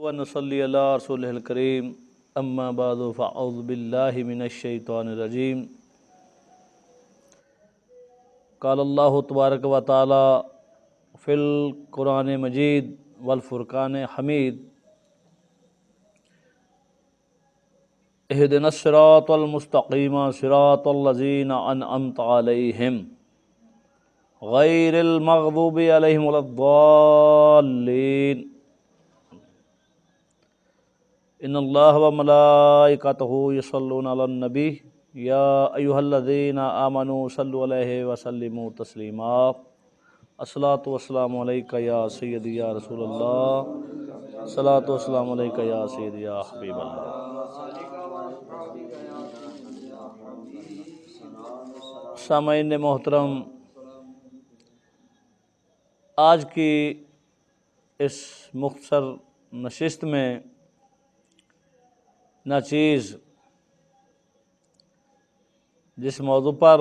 ونصلی علی رسولہ الکریم اما بعد فاعوذ باللہ من الشیطان الرجیم قال اللہ تبارک و تعالی فی القرآن مجید والفرقان حمید اہدنا الصراط المستقیم صراط الذین انعمت علیہم غیر المغضوب علیہم ولا الضالین ان اللہ وملائکتہ یصلون علی النبی یا ایہا الذین آمنوا صلوا علیہ وسلموا تسلیما الصلاۃ والسلام علیکہ یا سیدی یا رسول اللہ الصلاۃ والسلام علیکہ یا سیدی یا حبیب اللہ۔ سامعین محترم، آج کی اس مختصر نشست میں ناچیز جس موضوع پر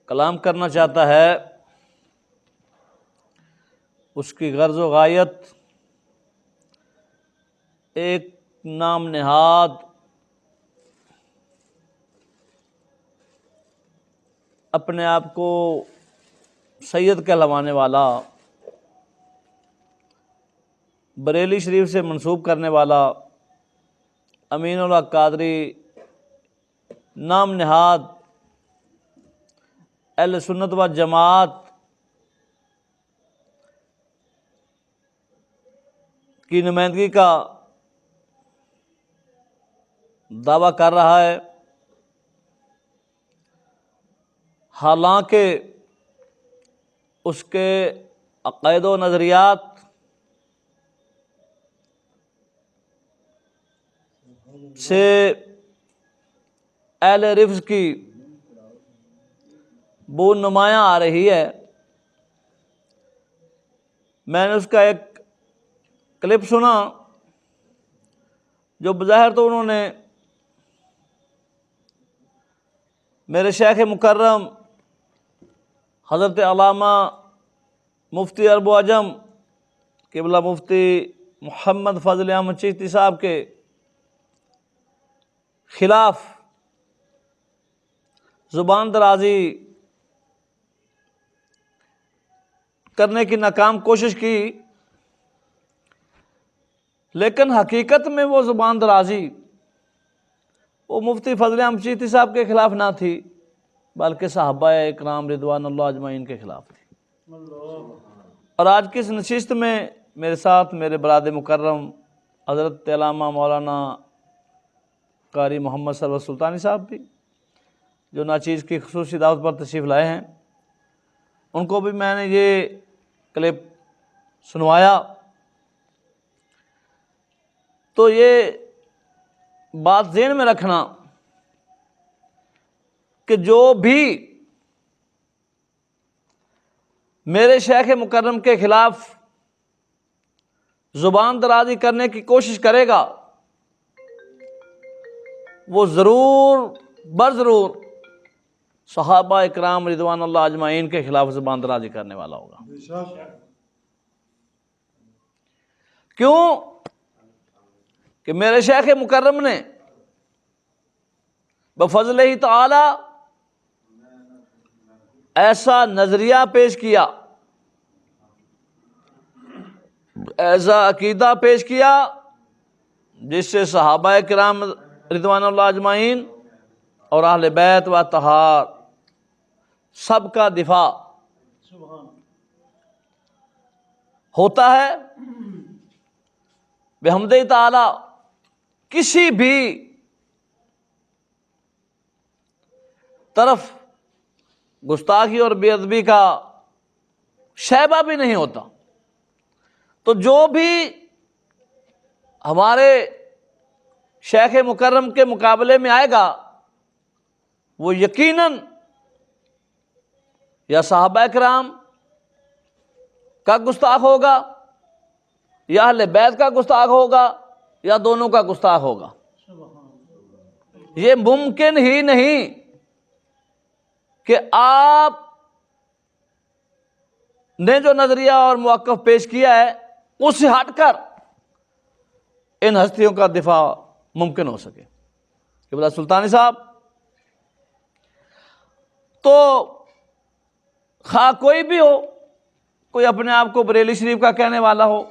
کلام کرنا چاہتا ہے اس کی غرض و غایت ایک نام نہاد اپنے آپ کو سید کہلوانے والا، بریلی شریف سے منسوب کرنے والا امین اللہ قادری نام نہاد اہل سنت و جماعت کی نمائندگی کا دعویٰ کر رہا ہے، حالانکہ اس کے عقائد و نظریات سے اہل رفض کی بو نمایاں آ رہی ہے۔ میں نے اس کا ایک کلپ سنا جو بظاہر تو انہوں نے میرے شیخ مکرم حضرت علامہ مفتی عرب و عجم قبلہ مفتی محمد فضل احمد چشتی صاحب کے خلاف زبان درازی کرنے کی ناکام کوشش کی، لیکن حقیقت میں وہ زبان درازی وہ مفتی فضل احمد چشتی صاحب کے خلاف نہ تھی، بلکہ صحابہ اکرام رضوان اللہ اجمعین کے خلاف تھی۔ اور آج کی اس نشست میں میرے ساتھ میرے برادر مکرم حضرت علامہ مولانا قاری محمد سرور سلطانی صاحب بھی جو ناچیز کی خصوصی دعوت پر تشریف لائے ہیں، ان کو بھی میں نے یہ کلپ سنوایا۔ تو یہ بات ذہن میں رکھنا کہ جو بھی میرے شیخ مکرم کے خلاف زبان درازی کرنے کی کوشش کرے گا وہ ضرور برضرور صحابہ اکرام رضوان اللہ اجمعین کے خلاف زبان درازی کرنے والا ہوگا۔ کیوں کہ میرے شیخ مکرم نے بفضلہ تعالی ایسا نظریہ پیش کیا، ایسا عقیدہ پیش کیا جس سے صحابہ کرام رضوان اللہ اجمعین اور اہل بیت و اطہار سب کا دفاع ہوتا ہے۔ بحمدہ تعالی کسی بھی طرف گستاخی اور بے ادبی کا شائبہ بھی نہیں ہوتا۔ تو جو بھی ہمارے شیخ مکرم کے مقابلے میں آئے گا وہ یقیناً یا صحابہ کرام کا گستاخ ہوگا یا اہل بیت کا گستاخ ہوگا یا دونوں کا گستاخ ہوگا۔ یہ ممکن ہی نہیں کہ آپ نے جو نظریہ اور موقف پیش کیا ہے اس سے ہٹ کر ان ہستیوں کا دفاع ممکن ہو سکے. قبلہ سلطانی صاحب تو خواہ کوئی بھی ہو، کوئی اپنے آپ کو بریلی شریف کا کہنے والا ہو،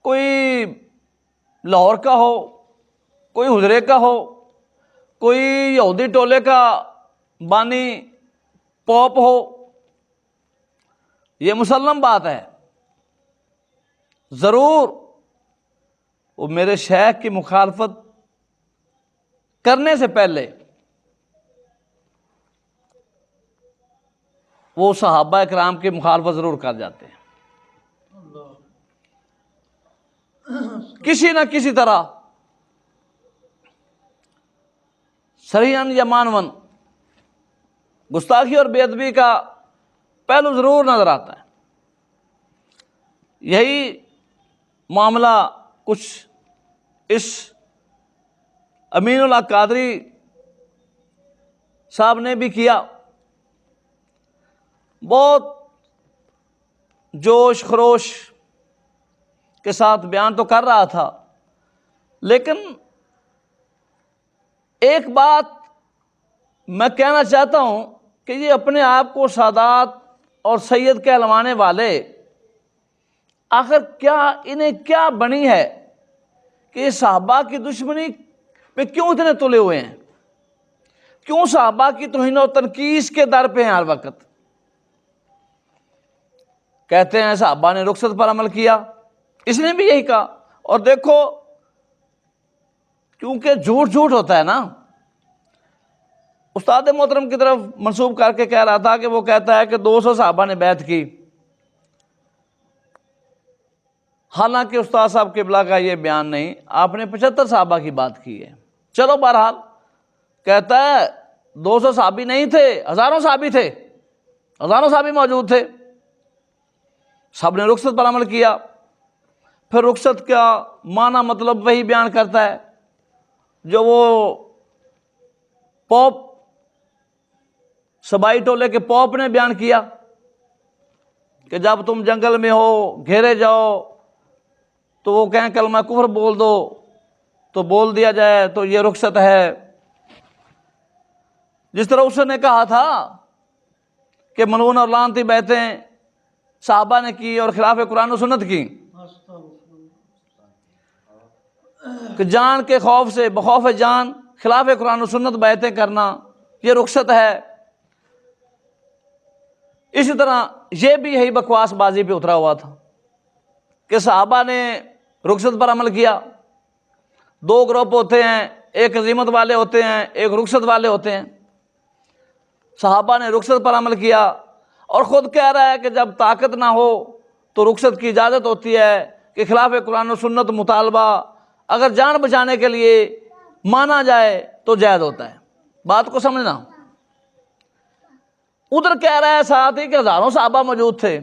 کوئی لاہور کا ہو، کوئی حجرے کا ہو، کوئی یہودی ٹولے کا بانی پوپ ہو، یہ مسلم بات ہے، ضرور وہ میرے شیخ کی مخالفت کرنے سے پہلے وہ صحابہ کرام کی مخالفت ضرور کر جاتے ہیں، کسی نہ کسی طرح، صریحاً یا مانون، گستاخی اور بے ادبی کا پہلو ضرور نظر آتا ہے. یہی معاملہ کچھ اس امین اللہ قادری صاحب نے بھی کیا. بہت جوش خروش کے ساتھ بیان تو کر رہا تھا، لیکن ایک بات میں کہنا چاہتا ہوں کہ یہ اپنے آپ کو سادات اور سید کہلوانے والے آخر انہیں کیا بنی ہے کہ یہ صحابہ کی دشمنی پہ کیوں اتنے تلے ہوئے ہیں؟ کیوں صحابہ کی توہین و تنقیص کے در پہ ہیں ہر وقت؟ کہتے ہیں صحابہ نے رخصت پر عمل کیا، اس نے بھی یہی کہا. اور دیکھو، کیونکہ جھوٹ جھوٹ ہوتا ہے نا، استاد محترم کی طرف منسوب کر کے کہہ رہا تھا کہ وہ کہتا ہے کہ 200 صحابہ نے بیعت کی، حالانکہ استاد صاحب قبلہ کا یہ بیان نہیں، آپ نے 75 صحابہ کی بات کی ہے. چلو بہرحال کہتا ہے 200 صحابی نہیں تھے، ہزاروں صحابی تھے، ہزاروں صحابی موجود تھے، سب نے رخصت پر عمل کیا. پھر رخصت کا معنی مطلب وہی بیان کرتا ہے جو وہ پوپ، سبائی ٹولے کے پوپ نے بیان کیا کہ جب تم جنگل میں ہو، گھیرے جاؤ، تو وہ کہیں کلمہ کفر بول دو، تو بول دیا جائے تو یہ رخصت ہے. جس طرح اس نے کہا تھا کہ ملعون اور لعنتی بیعتیں صحابہ نے کی اور خلاف قرآن و سنت کی، کہ جان کے خوف سے، بخوف جان خلاف قرآن و سنت بیعتیں کرنا یہ رخصت ہے. اسی طرح یہ بھی یہی بکواس بازی پہ اترا ہوا تھا کہ صحابہ نے رخصت پر عمل کیا. 2 گروپ ہوتے ہیں، ایک عزیمت والے ہوتے ہیں، ایک رخصت والے ہوتے ہیں. صحابہ نے رخصت پر عمل کیا اور خود کہہ رہا ہے کہ جب طاقت نہ ہو تو رخصت کی اجازت ہوتی ہے کہ خلاف قرآن و سنت مطالبہ اگر جان بچانے کے لیے مانا جائے تو جائز ہوتا ہے. بات کو سمجھنا. ادھر کہہ رہا ہے ساتھ ہی کہ ہزاروں صحابہ موجود تھے.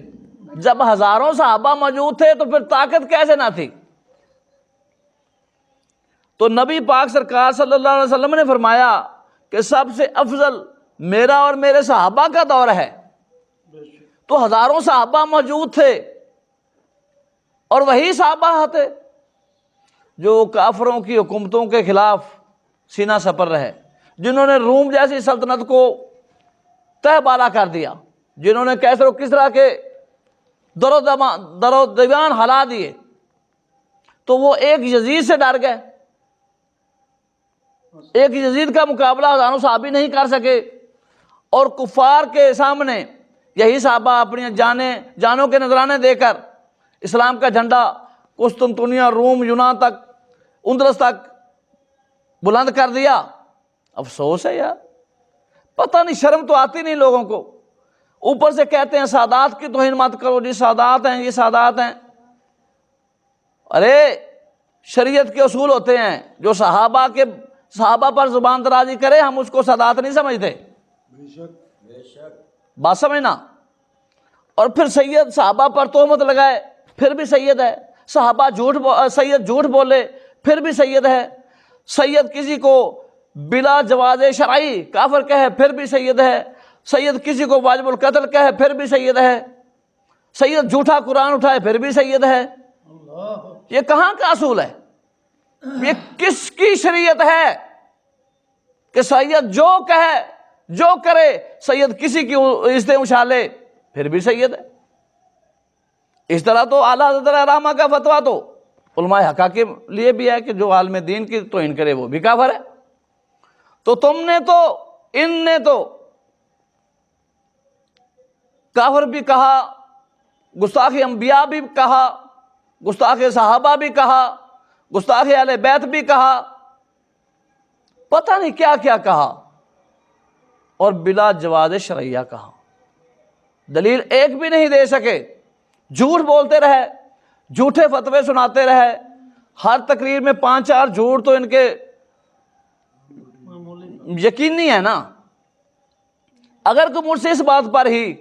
جب ہزاروں صحابہ موجود تھے تو پھر طاقت کیسے نہ تھی؟ تو نبی پاک سرکار صلی اللہ علیہ وسلم نے فرمایا کہ سب سے افضل میرا اور میرے صحابہ کا دور ہے. تو ہزاروں صحابہ موجود تھے اور وہی صحابہ تھے جو کافروں کی حکومتوں کے خلاف سینہ سپر رہے، جنہوں نے روم جیسی سلطنت کو تہ بالا کر دیا، جنہوں نے کیسر و کسریٰ کے در و دیوان ہلا دیے. تو وہ ایک یزید سے ڈر گئے، ایک یزید کا مقابلہ ہزاروں صحابی نہیں کر سکے، اور کفار کے سامنے یہی صحابہ اپنی جانوں کے نذرانے دے کر اسلام کا جھنڈا قسطنطنیہ، روم، یونان تک، اندلس تک بلند کر دیا. افسوس ہے یار، پتہ نہیں شرم تو آتی نہیں لوگوں کو. اوپر سے کہتے ہیں سادات کی توہین مت کرو جی، سادات ہیں، یہ سادات ہیں. ارے شریعت کے اصول ہوتے ہیں، جو صحابہ پر زبان درازی کرے ہم اس کو سادات نہیں سمجھتے. بات سمجھنا. اور پھر سید صحابہ پر تہمت لگائے پھر بھی سید ہے، سید جھوٹ بولے پھر بھی سید ہے، سید کسی کو بلا جواز شرعی کافر کہے پھر بھی سید ہے، سید کسی کو واجب القتل کہے پھر بھی سید ہے. سید جھوٹا قرآن اٹھائے پھر بھی سید ہے، یہ کہاں کا اصول ہے؟ یہ کس کی شریعت ہے کہ سید جو کہے جو کرے، سید کسی کی عزتیں اچھالے پھر بھی سید ہے؟ اس طرح تو اعلیٰ حضرت علامہ کا فتویٰ تو علماء حقہ کے لیے بھی ہے کہ جو عالم دین کی توہین کرے وہ بھی کافر ہے۔ تو تم نے تو ان نے تو کافر بھی کہا، گستاخ انبیاء بھی کہا، گستاخ صحابہ بھی کہا، گستاخ اہل بیت بھی کہا، پتہ نہیں کیا کیا کہا، اور بلا جواز شرعیہ کہا، دلیل ایک بھی نہیں دے سکے، جھوٹ بولتے رہے، جھوٹے فتوے سناتے رہے، ہر تقریر میں 5-4 جھوٹ تو ان کے یقینی ہے نا۔ اگر کوئی مجھ سے اس بات پر ہی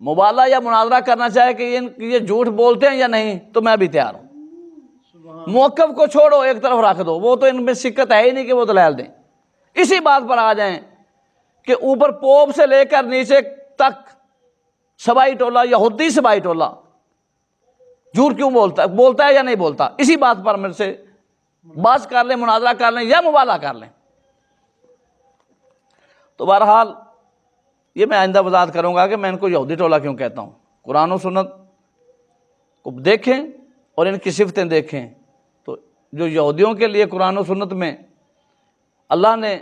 مبالغہ یا مناظرہ کرنا چاہے کہ یہ جھوٹ بولتے ہیں یا نہیں تو میں بھی تیار ہوں۔ موقف کو چھوڑو، ایک طرف رکھ دو، وہ تو ان میں شکت ہے ہی نہیں کہ وہ دلائل دیں، اسی بات پر آ جائیں کہ اوپر پوپ سے لے کر نیچے تک سبائی ٹولہ، یہودی سبائی ٹولہ جھوٹ کیوں بولتا ہے یا نہیں بولتا، اسی بات پر میرے سے بحث کر لیں، مناظرہ کر لیں یا مبالغہ کر لیں۔ تو بہرحال یہ میں آئندہ وضاحت کروں گا کہ میں ان کو یہودی ٹولہ کیوں کہتا ہوں۔ قرآن و سنت کو دیکھیں اور ان کی صفتیں دیکھیں تو جو یہودیوں کے لیے قرآن و سنت میں اللہ نے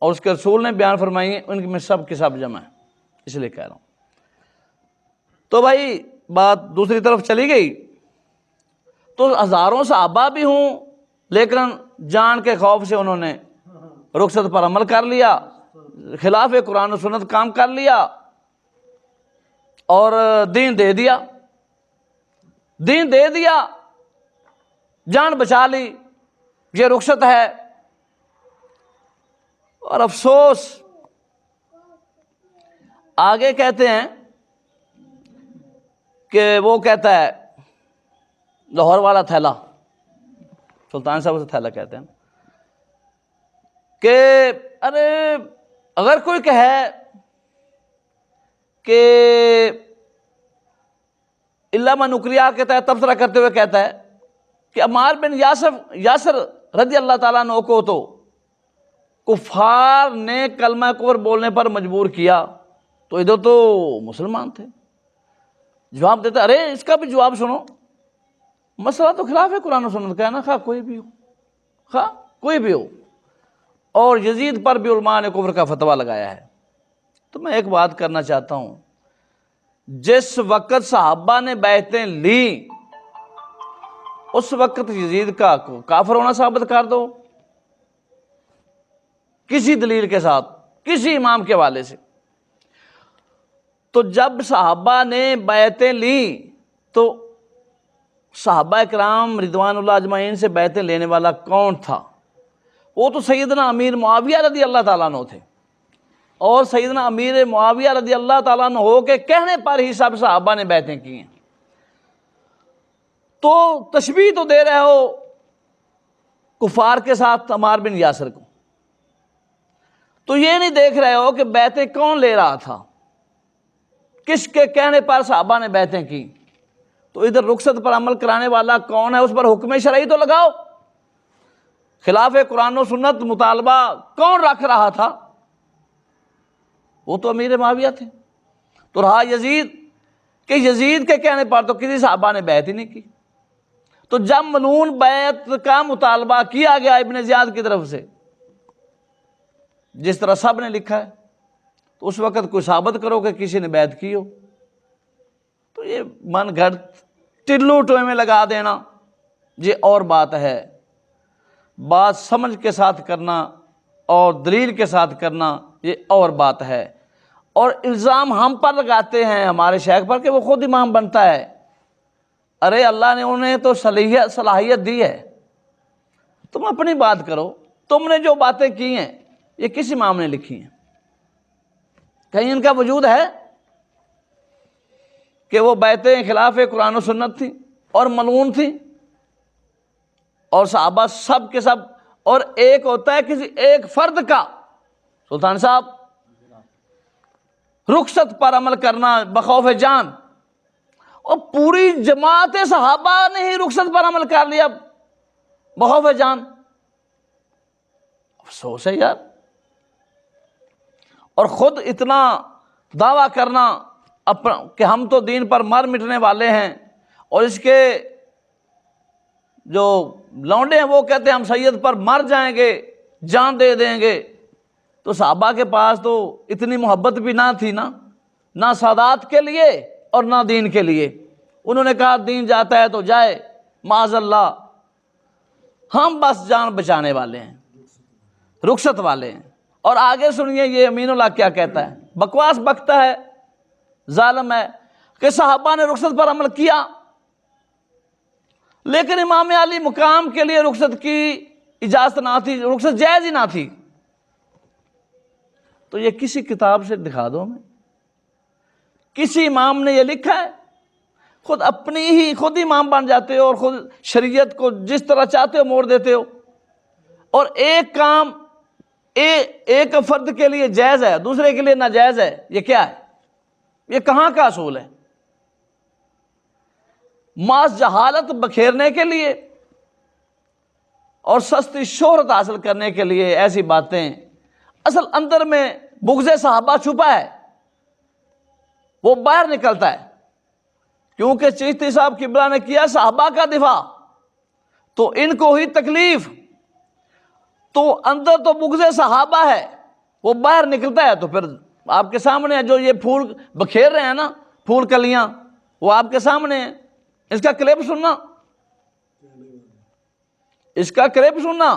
اور اس کے رسول نے بیان فرمائی ہیں، ان میں سب کی سب جمع ہے، اس لیے کہہ رہا ہوں۔ تو بھائی بات دوسری طرف چلی گئی تو ہزاروں صحابہ بھی ہوں لیکن جان کے خوف سے انہوں نے رخصت پر عمل کر لیا، خلاف قرآن و سنت کام کر لیا اور دین دے دیا، دین دے دیا، جان بچا لی، یہ رخصت ہے۔ اور افسوس آگے کہتے ہیں کہ وہ کہتا ہے لاہور والا تھیلا، سلطان صاحب سے تھیلا کہتے ہیں، کہ ارے اگر کوئی کہے کہ علامہ نکریا کہتا ہے، تبصرہ کرتے ہوئے کہتا ہے کہ عمار بن یاسر رضی اللہ تعالیٰ عنہ کو تو کفار نے کلمہ کفر بولنے پر مجبور کیا، تو ادھر تو مسلمان تھے۔ جواب دیتا ارے اس کا بھی جواب سنو، مسئلہ تو خلاف ہے قرآن و سنت کا ہے نا، خواہ کوئی بھی ہو، اور یزید پر بھی علماء نے کفر کا فتویٰ لگایا ہے۔ تو میں ایک بات کرنا چاہتا ہوں، جس وقت صحابہ نے بیعتیں لی اس وقت یزید کا کافر ہونا ثابت کر دو کسی دلیل کے ساتھ، کسی امام کے حوالے سے۔ تو جب صحابہ نے بیعتیں لی تو صحابہ کرام رضوان اللہ اجمعین سے بیعتیں لینے والا کون تھا؟ وہ تو سیدنا امیر معاویہ رضی اللہ تعالیٰ عنہ تھے، اور سیدنا امیر معاویہ رضی اللہ تعالیٰ عنہ ہو کے کہنے پر ہی سب صحابہ نے بیعتیں کی ہیں۔ تو تشبیہ تو دے رہے ہو کفار کے ساتھ عمار بن یاسر کو، تو یہ نہیں دیکھ رہے ہو کہ بیعتیں کون لے رہا تھا، کس کے کہنے پر صحابہ نے بیعتیں کی۔ تو ادھر رخصت پر عمل کرانے والا کون ہے، اس پر حکم شرعی تو لگاؤ۔ خلاف قرآن و سنت مطالبہ کون رکھ رہا تھا؟ وہ تو امیر معاویہ تھے۔ تو رہا یزید، کہ یزید کے کہنے پر تو کسی صحابہ نے بیعت ہی نہیں کی۔ تو جب ملعون بیعت کا مطالبہ کیا گیا ابن زیاد کی طرف سے، جس طرح سب نے لکھا ہے، تو اس وقت کوئی ثابت کرو کہ کسی نے بیعت کی ہو۔ تو یہ من گھڑ ٹلو ٹوئے میں لگا دینا یہ اور بات ہے، بات سمجھ کے ساتھ کرنا اور دلیل کے ساتھ کرنا یہ اور بات ہے۔ اور الزام ہم پر لگاتے ہیں ہمارے شیخ پر کہ وہ خود امام بنتا ہے۔ ارے اللہ نے انہیں تو صلاحیت دی ہے، تم اپنی بات کرو، تم نے جو باتیں کی ہیں یہ کس امام نے لکھی ہیں؟ کہیں ان کا وجود ہے کہ وہ بیعتیں خلاف قرآن و سنت تھیں اور ملعون تھیں، اور صحابہ سب کے سب، اور ایک ہوتا ہے کسی ایک فرد کا، سلطان صاحب، رخصت پر عمل کرنا بخوف جان، اور پوری جماعت صحابہ نے ہی رخصت پر عمل کر لیا بخوف جان. افسوس ہے یار. اور خود اتنا دعویٰ کرنا کہ ہم تو دین پر مر مٹنے والے ہیں، اور اس کے جو لونڈے ہیں وہ کہتے ہیں ہم سید پر مر جائیں گے، جان دے دیں گے. تو صحابہ کے پاس تو اتنی محبت بھی نہ تھی نا، نہ سادات کے لیے اور نہ دین کے لیے. انہوں نے کہا دین جاتا ہے تو جائے، معاذ اللہ، ہم بس جان بچانے والے ہیں، رخصت والے ہیں. اور آگے سنیے یہ امین اللہ کیا کہتا ہے، بکواس بکتا ہے، ظالم ہے، کہ صحابہ نے رخصت پر عمل کیا لیکن امام علی مقام کے لیے رخصت کی اجازت نہ تھی، رخصت جائز ہی نہ تھی. تو یہ کسی کتاب سے دکھا دو ہمیں، کسی امام نے یہ لکھا ہے؟ خود خود امام بن جاتے ہو اور خود شریعت کو جس طرح چاہتے ہو موڑ دیتے ہو. اور ایک کام ایک فرد کے لیے جائز ہے، دوسرے کے لیے ناجائز ہے. یہ کیا ہے؟ یہ کہاں کا اصول ہے؟ محض جہالت بکھیرنے کے لیے اور سستی شہرت حاصل کرنے کے لیے ایسی باتیں. اصل اندر میں بغض صحابہ چھپا ہے، وہ باہر نکلتا ہے. کیونکہ چشتی صاحب قبلہ نے کیا صحابہ کا دفاع، تو ان کو ہی تکلیف، تو اندر تو بغض صحابہ ہے، وہ باہر نکلتا ہے. تو پھر آپ کے سامنے ہے جو یہ پھول بکھیر رہے ہیں نا، پھول کلیاں، وہ آپ کے سامنے ہیں. اس کا کلپ سننا، اس کا کلپ سننا.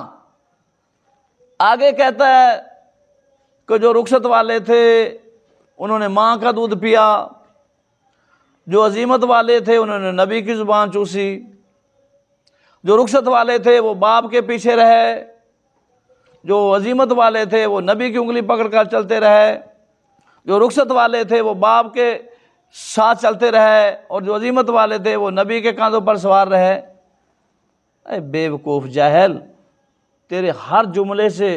آگے کہتا ہے کہ جو رخصت والے تھے انہوں نے ماں کا دودھ پیا، جو عزیمت والے تھے انہوں نے نبی کی زبان چوسی، جو رخصت والے تھے وہ باپ کے پیچھے رہے، جو عزیمت والے تھے وہ نبی کی انگلی پکڑ کر چلتے رہے، جو رخصت والے تھے وہ باپ کے ساتھ چلتے رہے، اور جو عزیمت والے تھے وہ نبی کے کاندھوں پر سوار رہے. اے بے وقوف جاہل، تیرے ہر جملے سے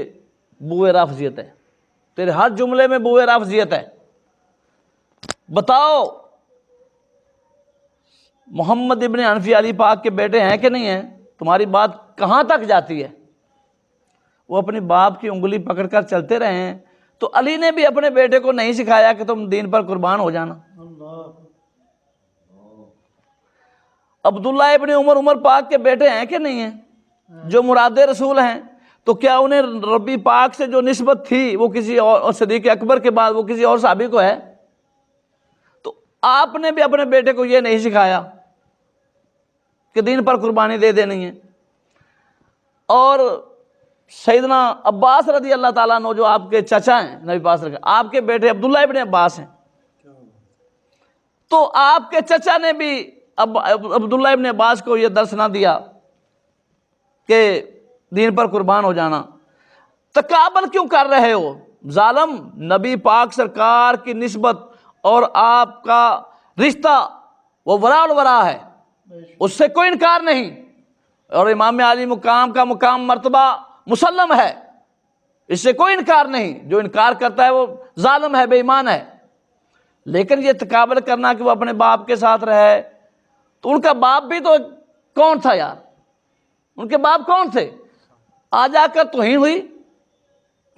بوئے رافضیت ہے، تیرے ہر جملے میں بوئے رافضیت ہے. بتاؤ محمد ابن حنفی علی پاک کے بیٹے ہیں کہ نہیں ہیں؟ تمہاری بات کہاں تک جاتی ہے؟ وہ اپنی باپ کی انگلی پکڑ کر چلتے رہے ہیں، تو علی نے بھی اپنے بیٹے کو نہیں سکھایا کہ تم دین پر قربان ہو جانا. عبداللہ ابن عمر پاک کے بیٹے ہیں کہ نہیں ہیں جو مراد رسول ہیں؟ تو کیا انہیں ربی پاک سے جو نسبت تھی وہ کسی اور صدیق اکبر کے بعد وہ کسی اور صحابی کو ہے؟ تو آپ نے بھی اپنے بیٹے کو یہ نہیں سکھایا کہ دین پر قربانی دے دینی ہے. اور سیدنا عباس رضی اللہ تعالیٰ عنہ جو آپ کے چچا ہیں نبی پاک صلی اللہ علیہ وسلم، آپ کے بیٹے عبداللہ ابن عباس ہیں، تو آپ کے چچا نے بھی عبداللہ ابن عباس کو یہ درس نہ دیا کہ دین پر قربان ہو جانا. تقابل کیوں کر رہے ہو ظالم؟ نبی پاک سرکار کی نسبت اور آپ کا رشتہ وہ وراء الورا ہے، اس سے کوئی انکار نہیں. اور امام علی مقام کا مقام مرتبہ مسلم ہے، اس سے کوئی انکار نہیں. جو انکار کرتا ہے وہ ظالم ہے، بے ایمان ہے. لیکن یہ تقابل کرنا کہ وہ اپنے باپ کے ساتھ رہے، تو ان کا باپ بھی تو کون تھا یار؟ ان کے باپ کون تھے؟ آ جا کر توہین ہوئی،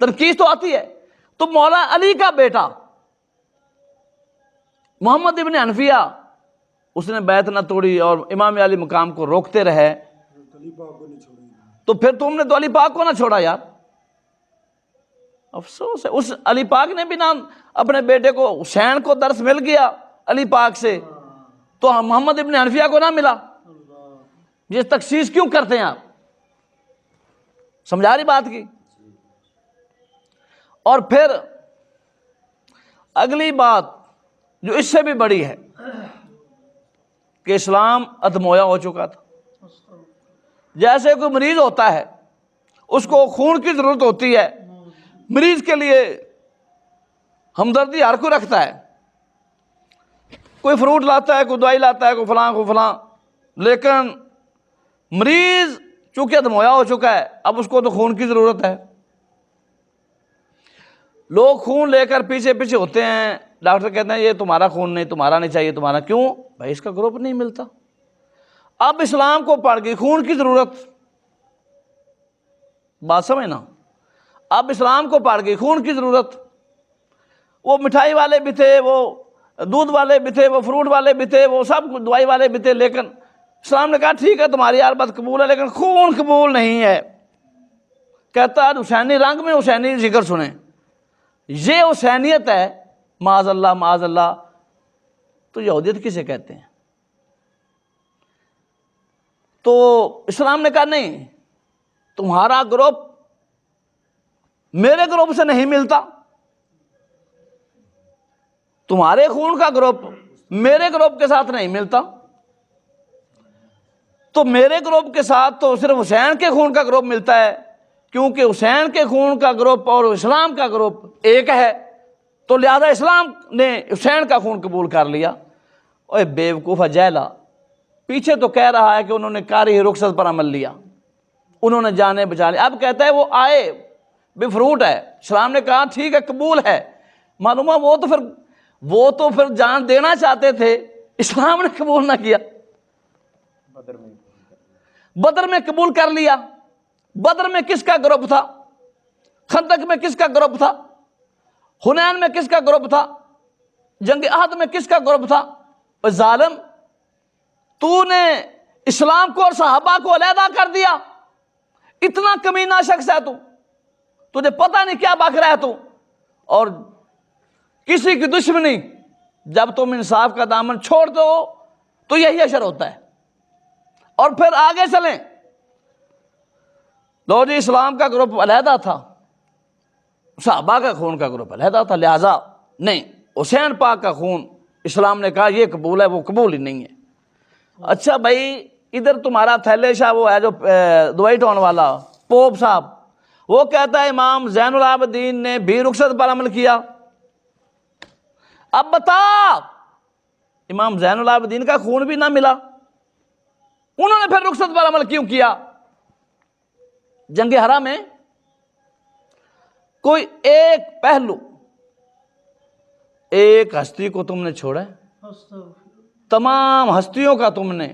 تنقید تو آتی ہے. تو مولا علی کا بیٹا محمد ابن حنفیہ، اس نے بیعت نہ توڑی اور امام علی مقام کو روکتے رہے، تو پھر تم نے تو علی پاک کو نہ چھوڑا یار. افسوس ہے، اس علی پاک نے بھی نہ اپنے بیٹے کو، حسین کو درس مل گیا علی پاک سے، تو محمد ابن حنفیہ کو نہ ملا. یہ تخصیص کیوں کرتے ہیں آپ؟ سمجھا رہی بات کی؟ اور پھر اگلی بات جو اس سے بھی بڑی ہے کہ اسلام ادمویا ہو چکا تھا. جیسے کوئی مریض ہوتا ہے، اس کو خون کی ضرورت ہوتی ہے، مریض کے لیے ہمدردی ہر کوئی رکھتا ہے، کوئی فروٹ لاتا ہے، کوئی دوائی لاتا ہے، کوئی فلاں، لیکن مریض چونکہ ادمویا ہو چکا ہے، اب اس کو تو خون کی ضرورت ہے. لوگ خون لے کر پیچھے ہوتے ہیں، ڈاکٹر کہتے ہیں یہ تمہارا خون نہیں، تمہارا نہیں چاہیے، تمہارا کیوں؟ بھائی اس کا گروپ نہیں ملتا۔ اب اسلام کو پڑھ گئی خون کی ضرورت، بات سمجھنا، اب اسلام کو پڑھ گئی خون کی ضرورت۔ وہ مٹھائی والے بھی تھے، وہ دودھ والے بھی تھے، وہ فروٹ والے بھی تھے، وہ سب دوائی والے بھی تھے، لیکن اسلام نے کہا ٹھیک ہے تمہاری عربت قبول ہے لیکن خون قبول نہیں ہے۔ کہتا ہے حسینی رنگ میں حسینی ذکر سنیں، یہ حسینیت ہے، معاذ اللہ معاذ اللہ، تو یہودیت کسے کہتے ہیں؟ تو اسلام نے کہا نہیں، تمہارا گروپ میرے گروپ سے نہیں ملتا، تمہارے خون کا گروپ میرے گروپ کے ساتھ نہیں ملتا، تو میرے گروپ کے ساتھ تو صرف حسین کے خون کا گروپ ملتا ہے، کیونکہ حسین کے خون کا گروپ اور اسلام کا گروپ ایک ہے، تو لہذا اسلام نے حسین کا خون قبول کر لیا۔ اوے بیوقوفہ جہلا، پیچھے تو کہہ رہا ہے کہ انہوں نے کاری رخصت پر عمل لیا، انہوں نے جانے بچا لی، اب کہتا ہے وہ آئے بھی فروٹ ہے، اسلام نے کہا ٹھیک ہے قبول ہے۔ معلوم ہے وہ تو پھر جان دینا چاہتے تھے، اسلام نے قبول نہ کیا، بدر میں قبول کر لیا۔ بدر میں کس کا گروپ تھا؟ خندق میں کس کا گروپ تھا؟ حنین میں کس کا گروپ تھا؟ جنگ احد میں کس کا گروپ تھا؟ اے ظالم، تو نے اسلام کو اور صحابہ کو علیحدہ کر دیا، اتنا کمینہ شخص ہے تو، تجھے پتہ نہیں کیا بک رہا ہے تو، اور کسی کی دشمنی جب تم انصاف کا دامن چھوڑ دو تو یہی اشر ہوتا ہے۔ اور پھر آگے چلیں، لو جی اسلام کا گروپ علیحدہ تھا، صحابہ کا خون کا گروپ علیحدہ تھا، لہذا نہیں، حسین پاک کا خون اسلام نے کہا یہ قبول ہے، وہ قبول ہی نہیں ہے۔ اچھا بھائی، ادھر تمہارا تھیلے شاہ وہ ہے جو دوائی ٹاؤن والا پوپ صاحب، وہ کہتا ہے امام زین العابدین نے بھی رخصت پر عمل کیا۔ اب بتا، امام زین العابدین کا خون بھی نہ ملا، انہوں نے پھر رخصت پر عمل کیوں کیا؟ جنگ ہرا میں کوئی ایک پہلو، ایک ہستی کو تم نے چھوڑا ہے، تمام ہستیوں کا تم نے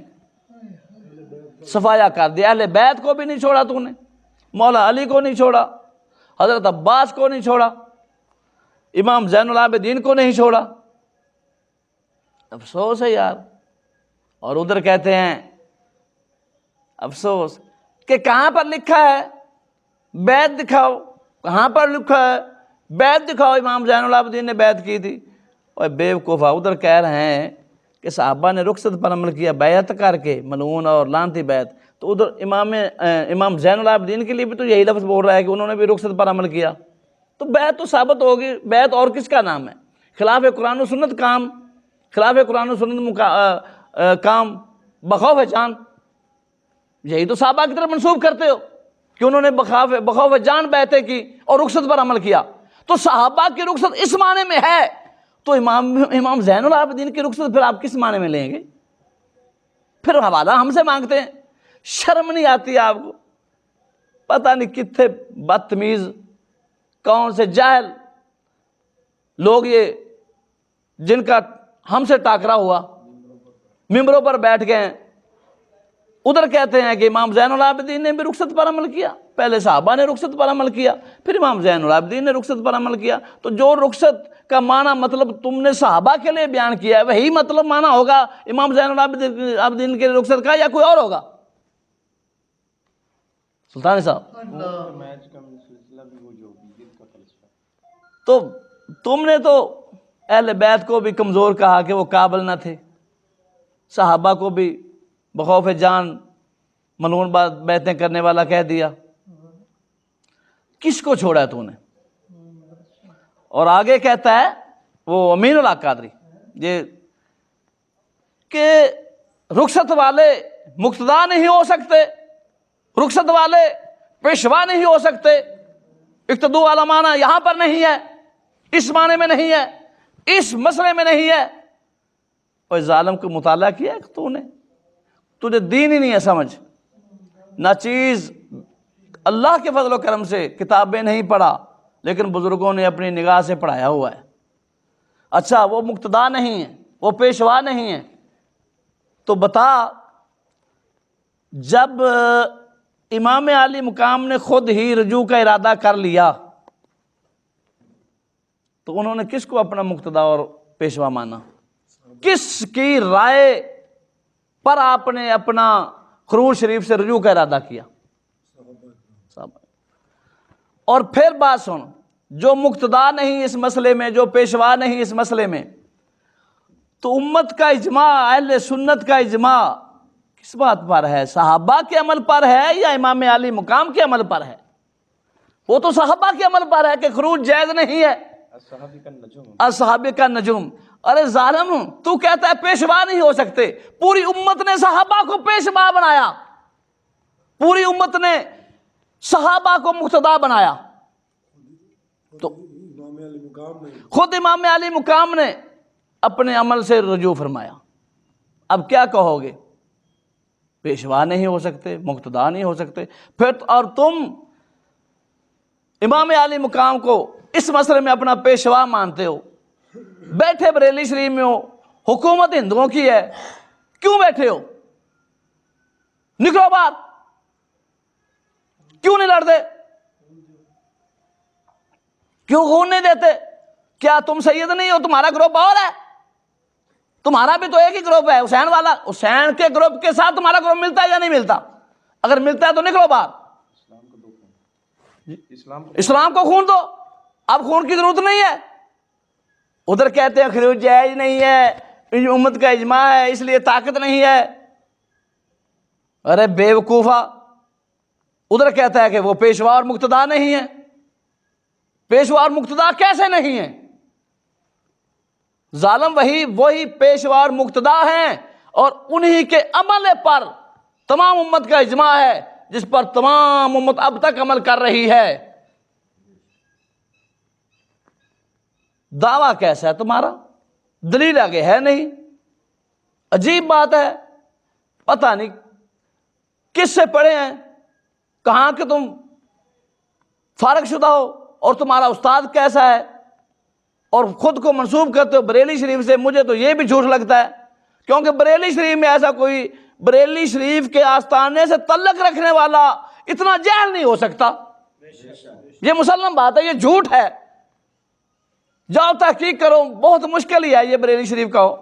صفایا کر دیا، اہل بیت کو بھی نہیں چھوڑا تم نے، مولا علی کو نہیں چھوڑا، حضرت عباس کو نہیں چھوڑا، امام زین العابدین کو نہیں چھوڑا۔ افسوس ہے یار۔ اور ادھر کہتے ہیں افسوس کہ کہاں پر لکھا ہے بیعت دکھاؤ، کہاں پر لکھا ہے بیعت دکھاؤ، امام زین العابدین نے بیعت کی تھی۔ اور بیوقوفا ادھر کہہ رہے ہیں کہ صحابہ نے رخصت پر عمل کیا بیعت کر کے، ملعون اور لعنتی بیعت، تو ادھر امام زین العابدین کے لیے بھی تو یہی لفظ بول رہا ہے کہ انہوں نے بھی رخصت پر عمل کیا، تو بیعت تو ثابت ہوگی۔ بیعت اور کس کا نام ہے؟ خلاف قرآن و سنت کام، خلاف قرآن و سنت کام بخوف جان، یہی تو صحابہ کی طرف منسوب کرتے ہو کہ انہوں نے بخوف جان بیعتیں کی اور رخصت پر عمل کیا، تو صحابہ کی رخصت اس معنی میں ہے، تو امام زین العابدین کی رخصت پھر آپ کس معنی میں لیں گے؟ پھر حوالہ ہم سے مانگتے ہیں، شرم نہیں آتی آپ کو؟ پتہ نہیں کتنے بدتمیز، کون سے جاہل لوگ یہ، جن کا ہم سے ٹاکرا ہوا، ممبروں پر بیٹھ گئے ہیں، ادھر کہتے ہیں کہ امام زین العابدین نے بھی رخصت پر عمل کیا، پہلے صحابہ نے رخصت پر عمل کیا، پھر امام زین العابدین نے رخصت پر عمل کیا، تو جو رخصت کا معنی مطلب تم نے صحابہ کے لیے بیان کیا ہے وہی مطلب معنی ہوگا امام زین العابدین کے لیے رخصت کا، یا کوئی اور ہوگا؟ سلطان صاحب، تو تم نے تو اہل بیت کو بھی کمزور کہا کہ وہ قابل نہ تھے، صحابہ کو بھی بخوف جان ملعون بیعتیں کرنے والا کہہ دیا، کس کو چھوڑا ہے تو نے؟ اور آگے کہتا ہے وہ امین الحق قادری یہ کہ رخصت والے مقتدا نہیں ہو سکتے، رخصت والے پیشوا نہیں ہو سکتے، اقتداء والا معنی یہاں پر نہیں ہے، اس معنی میں نہیں ہے، اس مسئلے میں نہیں ہے۔ اور ظالم کو مطالعہ کیا ہے تو نے، تجھے دین ہی نہیں ہے سمجھ، نہ چیز اللہ کے فضل و کرم سے کتابیں نہیں پڑھا، لیکن بزرگوں نے اپنی نگاہ سے پڑھایا ہوا ہے۔ اچھا وہ مقتدا نہیں ہے، وہ پیشوا نہیں ہے، تو بتا جب امام علی مقام نے خود ہی رجوع کا ارادہ کر لیا تو انہوں نے کس کو اپنا مقتدا اور پیشوا مانا؟ کس کی رائے پر آپ نے اپنا خروج شریف سے رجوع کا ارادہ کیا؟ صحابہ۔ اور پھر بات سن، جو مقتدا نہیں اس مسئلے میں، جو پیشوا نہیں اس مسئلے میں، تو امت کا اجماع، اہل سنت کا اجماع کس بات پر ہے؟ صحابہ کے عمل پر ہے یا امام علی مقام کے عمل پر ہے؟ وہ تو صحابہ کے عمل پر ہے کہ خروج جائز نہیں ہے، اصحابی کا نجوم۔ ارے ظالم، تو کہتا ہے پیشوا نہیں ہو سکتے، پوری امت نے صحابہ کو پیشوا بنایا، پوری امت نے صحابہ کو مقتدا بنایا، تو خود امام علی مقام نے اپنے عمل سے رجوع فرمایا۔ اب کیا کہو گے؟ پیشوا نہیں ہو سکتے، مقتدا نہیں ہو سکتے، پھر اور تم امام علی مقام کو اس مسئلے میں اپنا پیشوا مانتے ہو، بیٹھے بریلی شریف میں ہو، حکومت ہندوؤں کی ہے، کیوں بیٹھے ہو؟ نکلو باہر، کیوں نہیں لڑتے؟ کیوں خون نہیں دیتے؟ کیا تم سید نہیں ہو؟ تمہارا گروپ اور ہے، تمہارا بھی تو ایک ہی گروپ ہے حسین والا، حسین کے گروپ کے ساتھ تمہارا گروپ ملتا ہے یا نہیں ملتا؟ اگر ملتا ہے تو نکلو باہر، اسلام کو خون دو، اب خون کی ضرورت نہیں ہے۔ ادھر کہتے ہیں خروج جائز نہیں ہے، امت کا اجماع ہے اس لیے طاقت نہیں ہے۔ ارے بے وقوفا، ادھر کہتا ہے کہ وہ پیشوا اور مقتدا نہیں ہے، پیشوا اور مقتدا کیسے نہیں ہے؟ ظالم، وہی پیشوا اور مقتدا ہیں، اور انہی کے عمل پر تمام امت کا اجماع ہے، جس پر تمام امت اب تک عمل کر رہی ہے۔ دعویٰ کیسا ہے تمہارا؟ دلیل آگے ہے نہیں، عجیب بات ہے، پتہ نہیں کس سے پڑھے ہیں، کہاں کہ تم فارغ شدہ ہو، اور تمہارا استاد کیسا ہے، اور خود کو منسوب کرتے ہو بریلی شریف سے۔ مجھے تو یہ بھی جھوٹ لگتا ہے، کیونکہ بریلی شریف میں ایسا کوئی بریلی شریف کے آستانے سے تعلق رکھنے والا اتنا جاہل نہیں ہو سکتا، یہ مسلم بات ہے، یہ جھوٹ ہے۔ جاؤ تحقیق کرو، بہت مشکل ہی ہے یہ بریلی شریف کا ہو،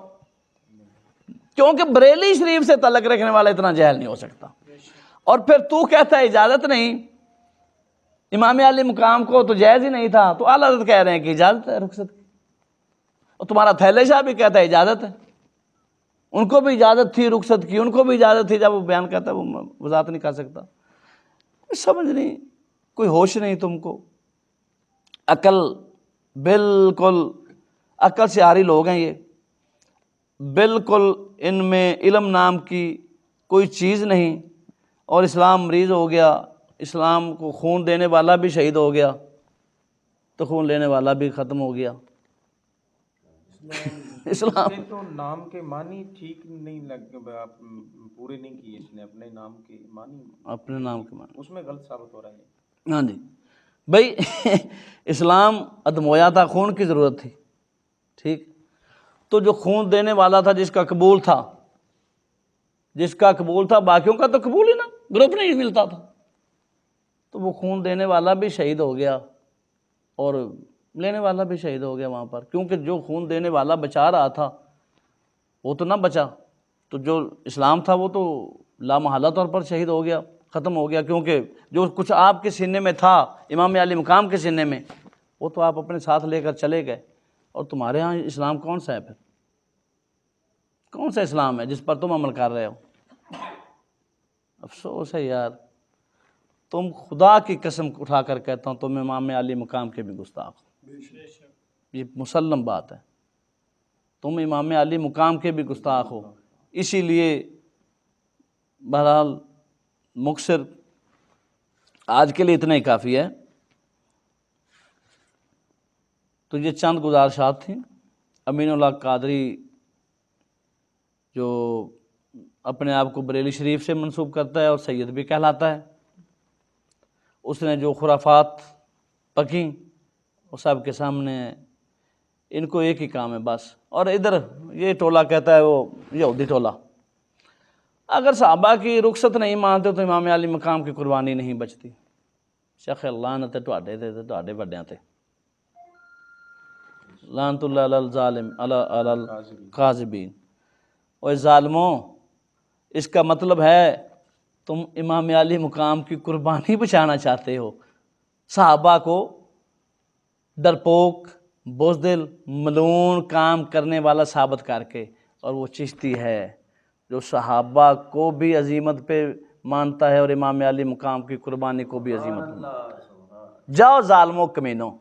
کیونکہ بریلی شریف سے تعلق رکھنے والا اتنا جاہل نہیں ہو سکتا۔ اور پھر تو کہتا ہے اجازت نہیں، امام علی مقام کو تو جائز ہی نہیں تھا، تو اعلیٰ حضرت کہہ رہے ہیں کہ اجازت ہے رخصت کی، اور تمہارا تھیلے شاہ بھی کہتا ہے اجازت ہے، ان کو بھی اجازت تھی رخصت کی، ان کو بھی اجازت تھی، جب وہ بیان کرتا ہے وہ وضاحت نہیں کر سکتا۔ سمجھ نہیں، کوئی ہوش نہیں تم کو، عقل بالکل عقل سے عاری لوگ ہیں یہ، بالکل ان میں علم نام کی کوئی چیز نہیں، اور اسلام مریض ہو گیا، اسلام کو خون دینے والا بھی شہید ہو گیا تو خون لینے والا بھی ختم ہو گیا۔ اسلام تو نام کے معنی ٹھیک نہیں پورے نہیں کیے اس نے، اپنے نام کے معنی، اپنے نام کے معنی اس میں غلط ثابت ہو رہا ہے۔ ہاں جی بھائی، اسلام ادمویا تھا، خون کی ضرورت تھی، ٹھیک، تو جو خون دینے والا تھا، جس کا قبول تھا، جس کا قبول تھا، باقیوں کا تو قبول ہی نہ، گروپ نہیں ملتا تھا، تو وہ خون دینے والا بھی شہید ہو گیا اور لینے والا بھی شہید ہو گیا وہاں پر، کیونکہ جو خون دینے والا بچا رہا تھا وہ تو نہ بچا، تو جو اسلام تھا وہ تو لامحالہ طور پر شہید ہو گیا، ختم ہو گیا، کیونکہ جو کچھ آپ کے سینے میں تھا، امام علی مقام کے سینے میں، وہ تو آپ اپنے ساتھ لے کر چلے گئے، اور تمہارے ہاں اسلام کون سا ہے پھر؟ کون سا اسلام ہے جس پر تم عمل کر رہے ہو؟ افسوس ہے یار، تم خدا کی قسم اٹھا کر کہتا ہوں تم امام علی مقام کے بھی گستاخ ہو، یہ مسلم بات ہے، تم امام علی مقام کے بھی گستاخ ہو۔ اسی لیے بہرحال مختصر آج کے لیے اتنا ہی کافی ہے۔ تو یہ چند گزارشات تھیں۔ امین اللہ قادری جو اپنے آپ کو بریلی شریف سے منسوب کرتا ہے اور سید بھی کہلاتا ہے، اس نے جو خرافات پکیں وہ سب کے سامنے ان کو ایک ہی کام ہے بس. اور ادھر یہ ٹولہ کہتا ہے وہ یہودی ٹولہ. اگر صحابہ کی رخصت نہیں مانتے تو امام علی مقام کی قربانی نہیں بچتی. شیخ لعنت تواڈے تے تواڈے وڈیاں تے، لعنت اللہ علی الظالم علی القاذبین. اوے ظالموں، اس کا مطلب ہے تم امام علی مقام کی قربانی بچانا چاہتے ہو، صحابہ کو ڈرپوک، بزدل، ملعون کام کرنے والا ثابت کر کے. اور وہ چشتی ہے جو صحابہ کو بھی عظیمت پہ مانتا ہے اور امام علی مقام کی قربانی کو بھی عظیمت پہ مانتا ہے. جاؤ ظالموں کمینوں،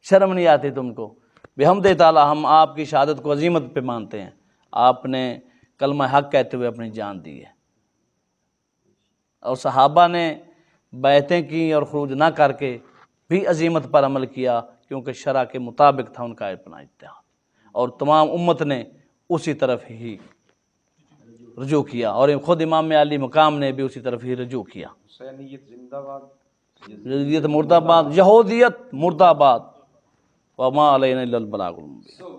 شرم نہیں آتی تم کو؟ بحمد تعالی ہم آپ کی شہادت کو عظیمت پہ مانتے ہیں. آپ نے کلمہ حق کہتے ہوئے اپنی جان دی ہے، اور صحابہ نے بیعتیں کی اور خروج نہ کر کے بھی عظیمت پر عمل کیا، کیونکہ شرع کے مطابق تھا ان کا اپنا اتحاد. اور تمام امت نے اسی طرف ہی رجوع کیا، اور خود امام علی مقام نے بھی اسی طرف ہی رجوع کیا. حسینیت زندہ باد. یزیدیت مرد آباد، یہودیت مرد آباد. وما علینا الا البلاغ المبین.